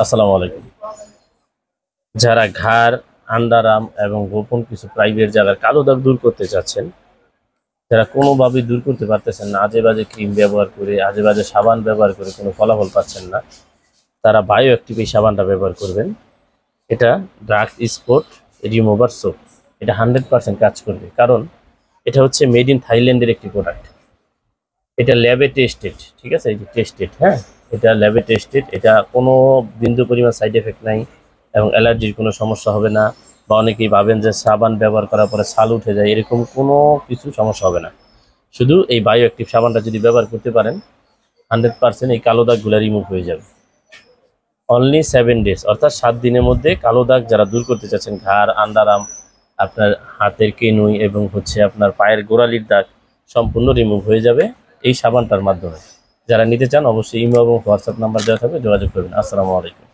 আসসালামু আলাইকুম। যারা ঘাড়, আন্ডারআর্ম এবং গোপন কিছু প্রাইভেট জায়গার কালো দাগ দূর করতে চাচ্ছেন, যারা কোনোভাবেই দূর করতে পারতেছেন না, আজেবাজে ক্রিম ব্যবহার করে, আজেবাজে সাবান ব্যবহার করে কোনো ফলাফল পাচ্ছেন না, তারা বায়ো অ্যাক্টিভ এই সাবানটা ব্যবহার করবেন। এটা ড্রাগ স্পট রিমুভার সোপ। এটা 100% কাজ করবে, কারণ এটা হচ্ছে মেড ইন থাইল্যান্ডের একটি প্রোডাক্ট। এটা ল্যাবে টেস্টেড, ঠিক আছে? এই যে টেস্টেড, হ্যাঁ, এটা ল্যাবে টেস্টেড। এটা কোনো বিন্দু পরিমাণ সাইড এফেক্ট নাই এবং অ্যালার্জির কোনো সমস্যা হবে না। বা অনেকেই ভাবেন যে সাবান ব্যবহার করার পরে ছাল উঠে যায়, এরকম কোনো কিছু সমস্যা হবে না। শুধু এই বায়ো অ্যাক্টিভ সাবানটা যদি ব্যবহার করতে পারেন, 100% এই কালো দাগগুলো রিমুভ হয়ে যাবে। অনলি 7 ডেজ, অর্থাৎ 7 দিনের মধ্যে কালো দাগ যারা দূর করতে চাচ্ছেন, ঘাড়, আন্ডারআর্ম, আপনার হাতের কেনুই এবং হচ্ছে আপনার পায়ের গোড়ালির দাগ সম্পূর্ণ রিমুভ হয়ে যাবে এই সাবানটার মাধ্যমে। যারা নিতে চান অবশ্যই ইমো এবং হোয়াটসঅ্যাপ নাম্বার দেওয়া থাকবে, যোগাযোগ করবেন। আসসালামু আলাইকুম।